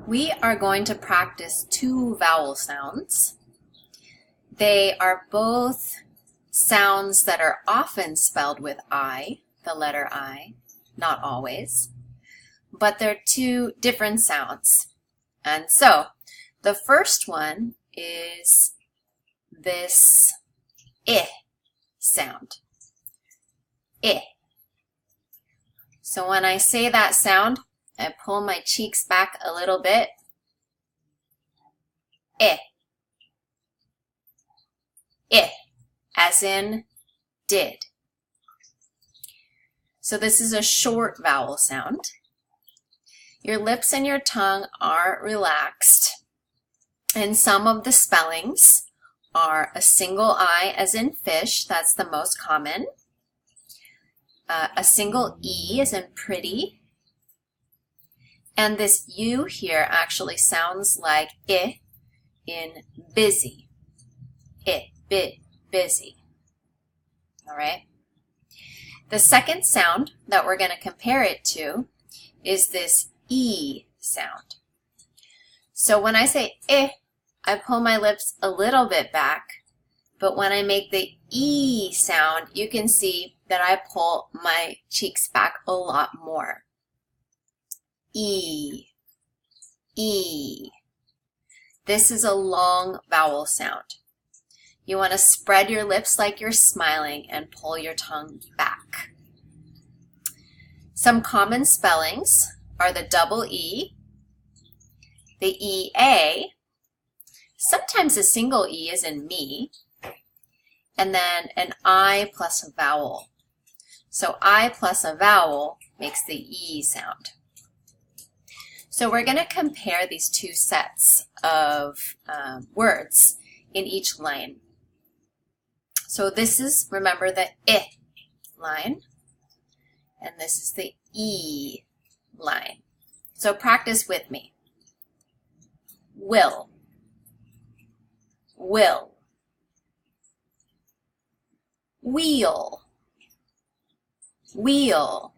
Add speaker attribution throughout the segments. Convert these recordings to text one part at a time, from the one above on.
Speaker 1: We are going to practice two vowel sounds. They are both sounds that are often spelled with I, the letter I, not always, but they're two different sounds. And so the first one is this I sound. I. So when I say that sound, I pull my cheeks back a little bit. I. I, as in did. So this is a short vowel sound. Your lips and your tongue are relaxed, and some of the spellings are a single I as in fish, that's the most common. A single E as in pretty. And this U here actually sounds like I in busy. I, busy. All right. The second sound that we're going to compare it to is this E sound. So when I say I pull my lips a little bit back, but when I make the E sound, you can see that I pull my cheeks back a lot more. E, E. This is a long vowel sound. You want to spread your lips like you're smiling and pull your tongue back. Some common spellings are the double E, the EA, sometimes a single E as in me, and then an I plus a vowel. So I plus a vowel makes the E sound. So we're going to compare these two sets of words in each line. So this is, remember, the I line, and this is the E line. So practice with me. Will, will. Wheel, wheel,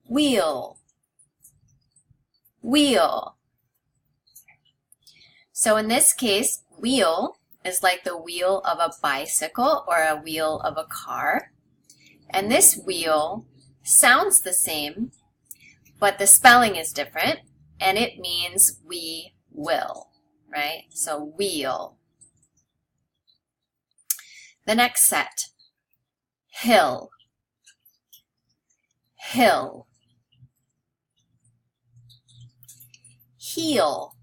Speaker 1: wheel, wheel. So in this case, wheel is like the wheel of a bicycle or a wheel of a car. And this wheel sounds the same, but the spelling is different, and it means we will, right? So wheel. The next set, hill, hill. Heel,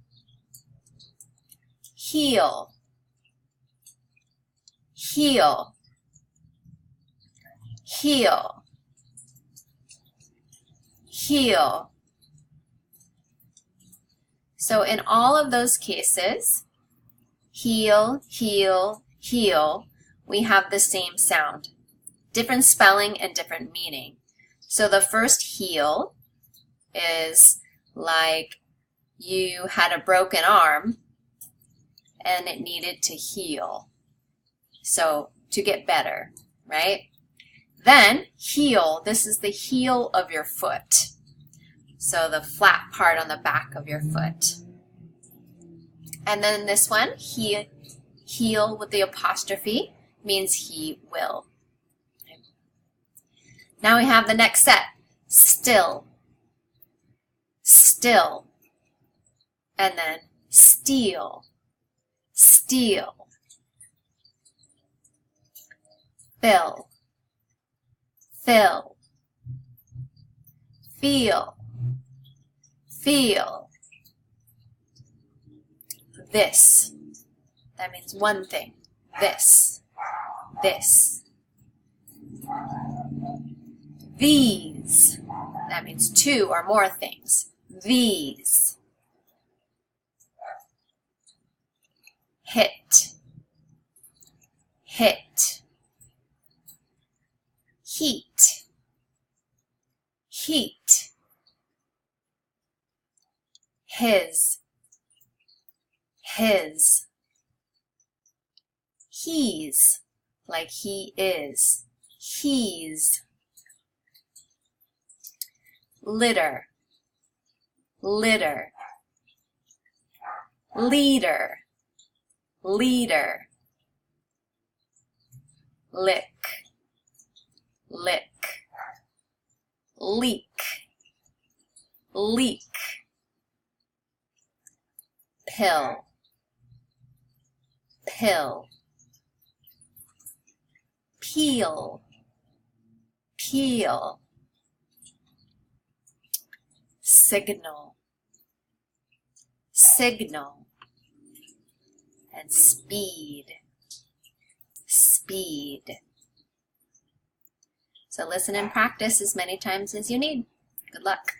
Speaker 1: heel, heel, heel, heel. So in all of those cases, heel, heel, heel, we have the same sound, different spelling and different meaning. So the first heel is like you had a broken arm and it needed to heal. So to get better, right? Then heel, this is the heel of your foot. So the flat part on the back of your foot. And then this one, heel with the apostrophe means he will. Now we have the next set, still, still. And then steal, steal. Fill, fill. Feel, feel. This, that means one thing. This, this. These, that means two or more things. These. Hit, hit. Heat, heat. His, his. He's, like he is. He's. Litter, litter, leader, leader, lick, lick, leak, leak, pill, pill, peel, peel, signal, signal, and speed, speed. So listen and practice as many times as you need. Good luck.